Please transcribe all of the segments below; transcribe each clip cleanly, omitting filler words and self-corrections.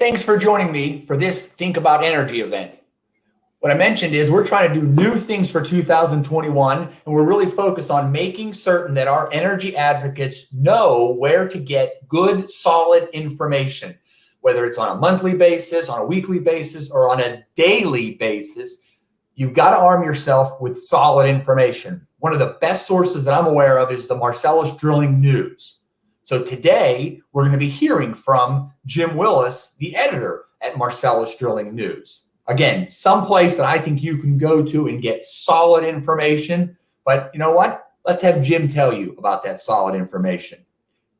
Thanks for joining me for this Think About Energy event. What I mentioned is we're trying to do new things for 2021, and we're really focused on making certain that our energy advocates know where to get good, solid information, whether it's on a monthly basis, on a weekly basis, or on a daily basis. You've got to arm yourself with solid information. One of the best sources that I'm aware of is the Marcellus Drilling News. So today, we're going to be hearing from Jim Willis, the editor at Marcellus Drilling News. Again, someplace that I think you can go to and get solid information. But you know what? Let's have Jim tell you about that solid information.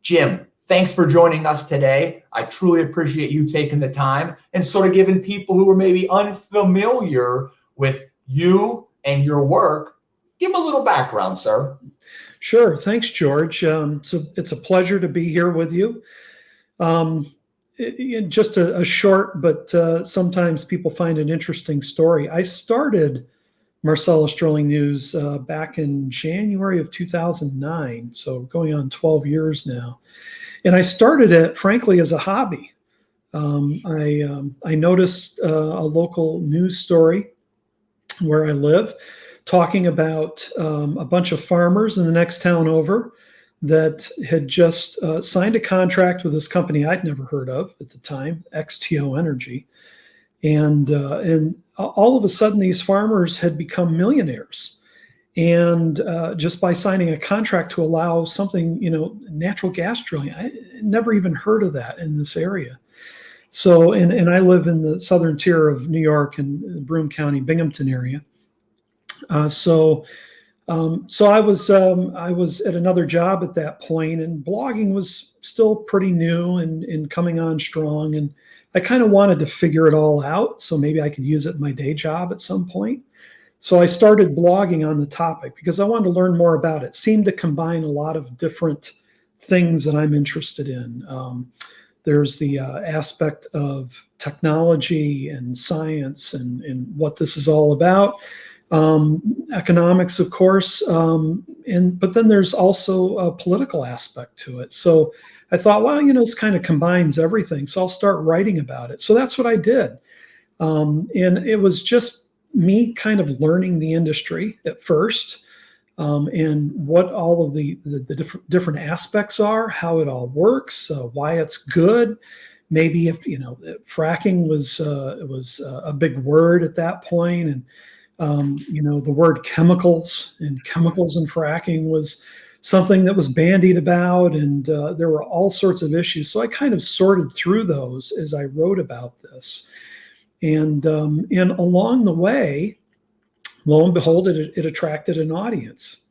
Jim, thanks for joining us today. I truly appreciate you taking the time and sort of giving people who are maybe unfamiliar with you and your work, give them a little background, sir. Sure. Thanks, George. So it's a pleasure to be here with you. Just a short, but sometimes people find an interesting story. I started Marcellus Drilling News back in January of 2009, so going on 12 years now. And I started it, frankly, as a hobby. I noticed a local news story where I live, talking about a bunch of farmers in the next town over that had just signed a contract with this company I'd never heard of at the time, XTO Energy. And all of a sudden, these farmers had become millionaires. And just by signing a contract to allow something, natural gas drilling, I never even heard of that in this area. So, and I live in the southern tier of New York in Broome County, Binghamton area. So I was at another job at that point, and blogging was still pretty new and coming on strong. And I kind of wanted to figure it all out, so maybe I could use it in my day job at some point. So I started blogging on the topic because I wanted to learn more about it. It seemed to combine a lot of different things that I'm interested in. There's the aspect of technology and science and what this is all about. Economics, of course, but then there's also a political aspect to it. So I thought, well, this kind of combines everything, so I'll start writing about it. So that's what I did. And it was just me kind of learning the industry at first, and what all of the different aspects are, how it all works, why it's good. Maybe if fracking was a big word at that point, and the word chemicals and fracking was something that was bandied about, and there were all sorts of issues. So I kind of sorted through those as I wrote about this. And along the way, lo and behold, it attracted an audience.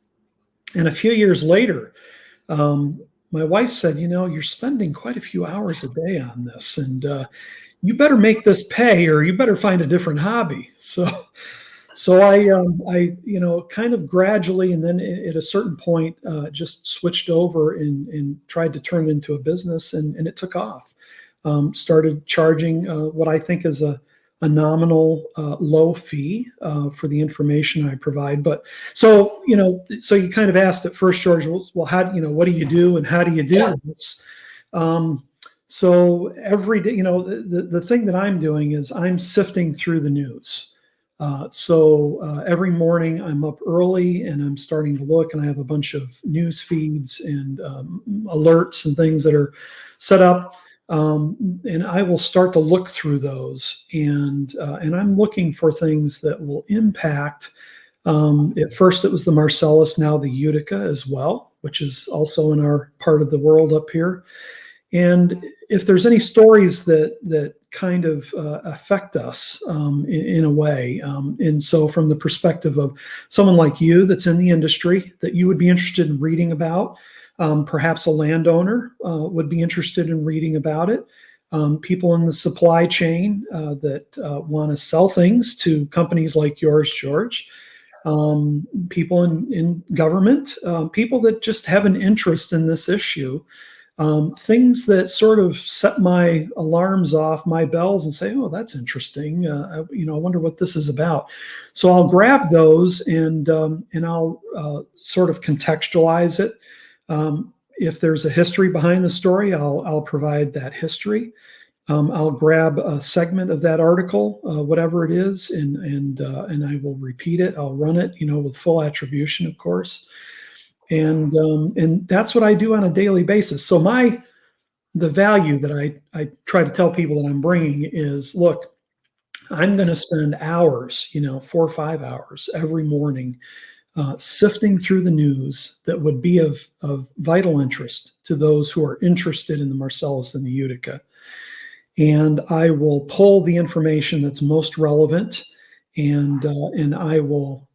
And a few years later, my wife said, you're spending quite a few hours a day on this, and you better make this pay, or you better find a different hobby. So I kind of gradually, and then at a certain point, just switched over and tried to turn it into a business, and it took off. Started charging what I think is a nominal low fee for the information I provide. But so you kind of asked at first, George, well, how what do you do and how do you do this? So every day, the thing that I'm doing is I'm sifting through the news. So every morning I'm up early and I'm starting to look, and I have a bunch of news feeds and alerts and things that are set up. And I will start to look through those, and I'm looking for things that will impact. At first it was the Marcellus, now the Utica as well, which is also in our part of the world up here. And if there's any stories that kind of affect us in a way, and so from the perspective of someone like you that's in the industry that you would be interested in reading about, perhaps a landowner would be interested in reading about it, people in the supply chain that want to sell things to companies like yours, George, people in government, people that just have an interest in this issue. Things that sort of set my alarms off, my bells, and say, oh, that's interesting. I wonder what this is about. So I'll grab those and I'll sort of contextualize it. If there's a history behind the story, I'll provide that history. I'll grab a segment of that article, whatever it is, and I will repeat it. I'll run it, with full attribution, of course, and that's what I do on a daily basis. So the value that I try to tell people that I'm bringing is, look, I'm going to spend hours, 4 or 5 hours every morning, sifting through the news that would be of vital interest to those who are interested in the Marcellus and the Utica. And I will pull the information that's most relevant, and I will,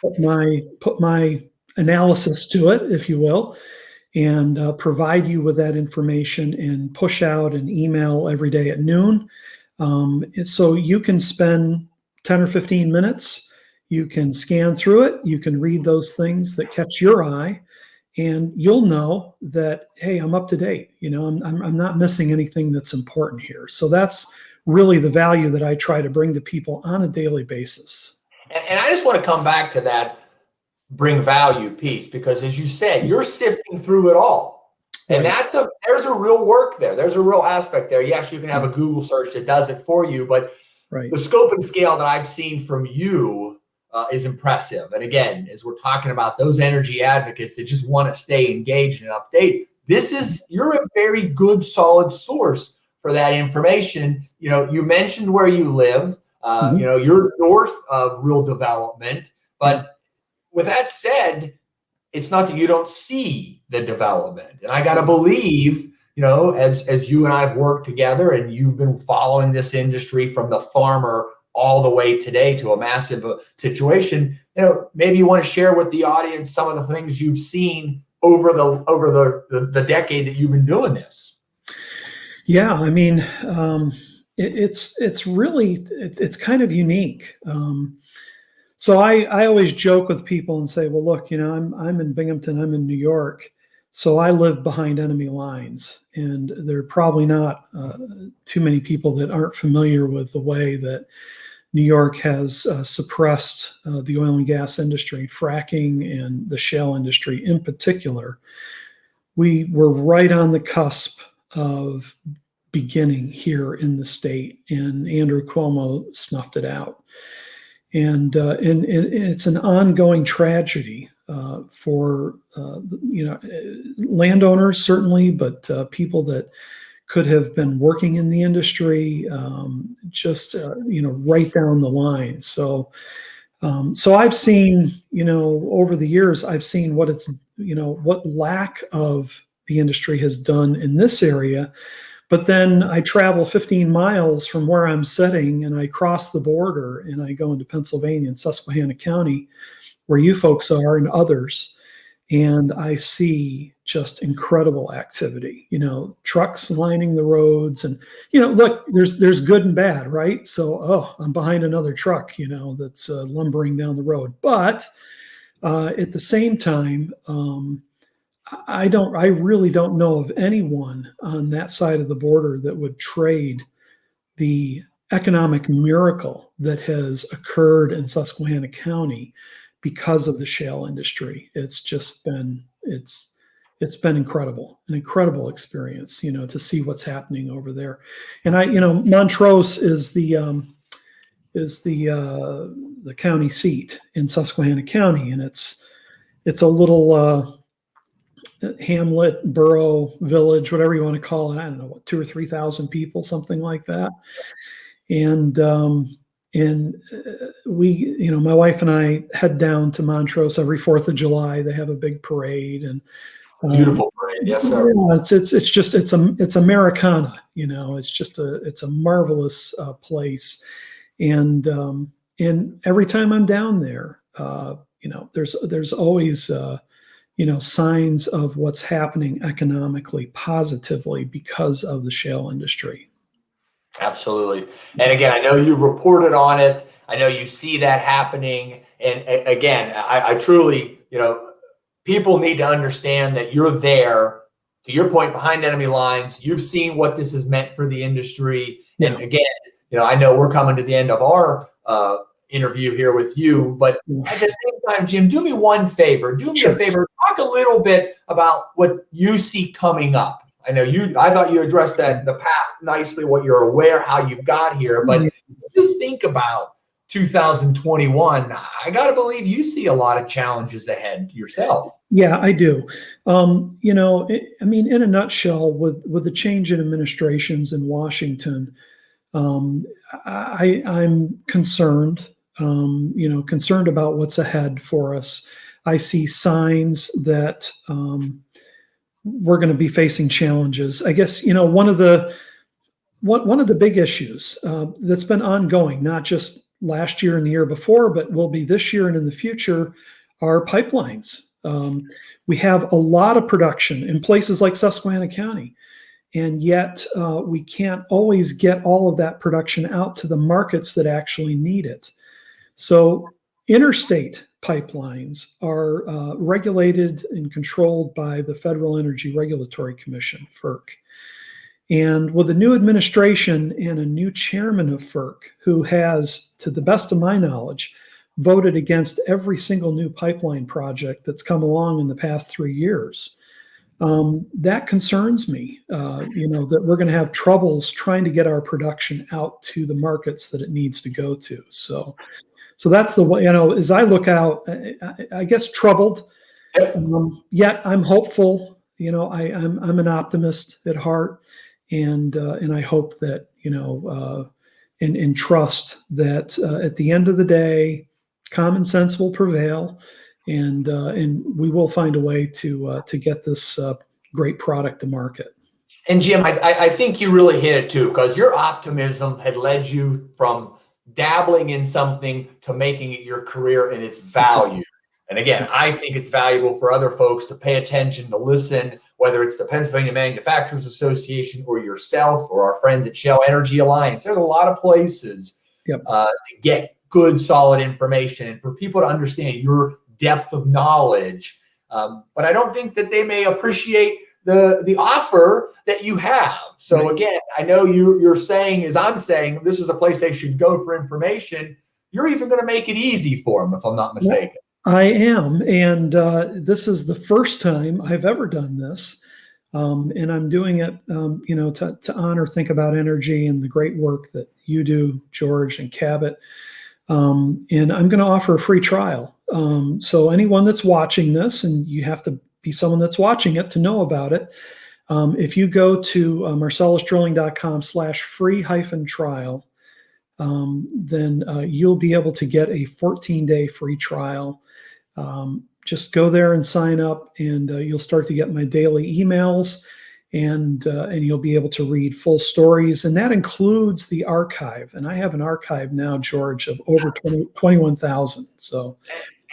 put my analysis to it, if you will, and provide you with that information and push out an email every day at noon. And so you can spend 10 or 15 minutes. You can scan through it. You can read those things that catch your eye, and you'll know that, hey, I'm up to date. I'm not missing anything that's important here. So that's really the value that I try to bring to people on a daily basis. And I just want to come back to that bring value piece, because as you said, you're sifting through it all. And Right. there's a real work there. There's a real aspect there. Yes, you can have a Google search that does it for you, but Right. the scope and scale that I've seen from you is impressive. And again, as we're talking about those energy advocates that just want to stay engaged and update, you're a very good, solid source for that information. You mentioned where you live. You're north of real development, but with that said, it's not that you don't see the development. And I got to believe, as you and I have worked together and you've been following this industry from the farmer all the way today to a massive situation, maybe you want to share with the audience some of the things you've seen over the decade that you've been doing this. Yeah, I mean, it's really kind of unique. So I always joke with people and say, well, look, I'm in Binghamton, I'm in New York, so I live behind enemy lines, and there are probably not too many people that aren't familiar with the way that New York has suppressed the oil and gas industry, fracking, and the shale industry in particular. We were right on the cusp of beginning here in the state, and Andrew Cuomo snuffed it out. And it's an ongoing tragedy for landowners, certainly, but people that could have been working in the industry, right down the line. So I've seen, over the years, I've seen what lack of the industry has done in this area. But then I travel 15 miles from where I'm sitting, and I cross the border and I go into Pennsylvania and Susquehanna County, where you folks are and others. And I see just incredible activity, trucks lining the roads, and, look, there's good and bad, right? So, I'm behind another truck, that's lumbering down the road. But at the same time, I really don't know of anyone on that side of the border that would trade the economic miracle that has occurred in Susquehanna County because of the shale industry. It's just been, it's been incredible, an incredible experience, to see what's happening over there. And Montrose is the county seat in Susquehanna County, and it's a little hamlet, borough, village, whatever you want to call it. I don't know, what, 2,000 or 3,000 people, something like that. And we, my wife and I head down to Montrose every 4th of July. They have a big parade, and beautiful parade. Yes, sir. Yeah, it's Americana. It's a marvelous place. And every time I'm down there, there's always signs of what's happening economically, positively, because of the shale industry. Absolutely. And again, I know you reported on it. I know you see that happening. And again, I truly, people need to understand that you're there, to your point, behind enemy lines. You've seen what this has meant for the industry. Yeah. And again, I know we're coming to the end of our interview here with you, but at the same time, Jim, do me one favor. Do me a favor. Talk a little bit about what you see coming up. I know I thought you addressed that in the past nicely, what you're aware, how you've got here. But if you think about 2021, I got to believe you see a lot of challenges ahead yourself. Yeah, I do. I mean, in a nutshell, with the change in administrations in Washington, I'm concerned. Concerned about what's ahead for us. I see signs that we're going to be facing challenges. I guess one of the big issues that's been ongoing, not just last year and the year before, but will be this year and in the future, are pipelines. We have a lot of production in places like Susquehanna County, and yet we can't always get all of that production out to the markets that actually need it. So interstate pipelines are regulated and controlled by the Federal Energy Regulatory Commission, FERC. And with a new administration and a new chairman of FERC, who has, to the best of my knowledge, voted against every single new pipeline project that's come along in the past 3 years, that concerns me, that we're going to have troubles trying to get our production out to the markets that it needs to go to. So that's the way, as I look out, I guess troubled, yet I'm hopeful. I'm an optimist at heart, and I hope that, and trust that at the end of the day, common sense will prevail, and we will find a way to get this great product to market. And Jim, I think you really hit it too, because your optimism had led you from dabbling in something to making it your career and its value. And again, I think it's valuable for other folks to pay attention, to listen, whether it's the Pennsylvania Manufacturers Association or yourself or our friends at Shell Energy Alliance. There's a lot of places to get good, solid information and for people to understand your depth of knowledge. But I don't think that they may appreciate the offer that you have. So again, I know you're saying, as I'm saying, this is a place they should go for information. You're even going to make it easy for them, if I'm not mistaken. I am, and this is the first time I've ever done this, and I'm doing it, to honor Think About Energy and the great work that you do, George and Cabot. And I'm going to offer a free trial. So anyone that's watching this, and you have to be someone that's watching it to know about it, if you go to marcellusdrilling.com/free-trial, then you'll be able to get a 14-day free trial. Just go there and sign up, and you'll start to get my daily emails, and you'll be able to read full stories, and that includes the archive. And I have an archive now, George, of over 21,000. So.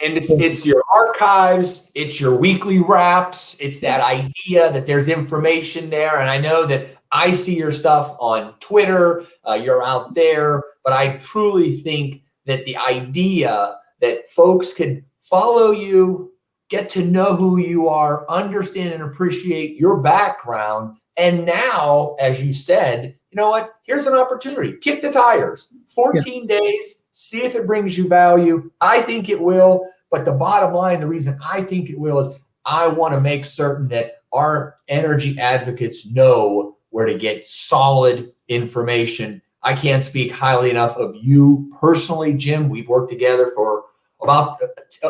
And it's your archives, it's your weekly wraps, it's that idea that there's information there. And I know that I see your stuff on Twitter, you're out there, but I truly think that the idea that folks could follow you, get to know who you are, understand and appreciate your background. And now, as you said, you know what, here's an opportunity, kick the tires, 14 days, see if it brings you value. I think it will. But the bottom line, the reason I think it will is I want to make certain that our energy advocates know where to get solid information. I can't speak highly enough of you personally, Jim. We've worked together for about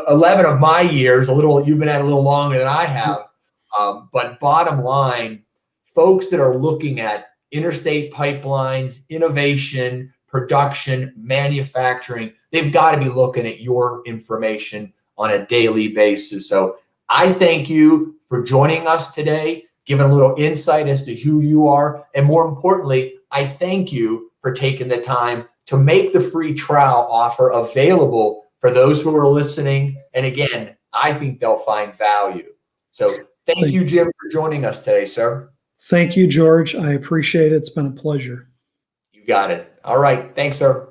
11 of my years, you've been at it a little longer than I have. But bottom line, folks that are looking at interstate pipelines, innovation, production, manufacturing, they've got to be looking at your information on a daily basis. So I thank you for joining us today, giving a little insight as to who you are. And more importantly, I thank you for taking the time to make the free trial offer available for those who are listening. And again, I think they'll find value. So thank you, Jim, for joining us today, sir. Thank you, George. I appreciate it. It's been a pleasure. You got it. All right. Thanks, sir.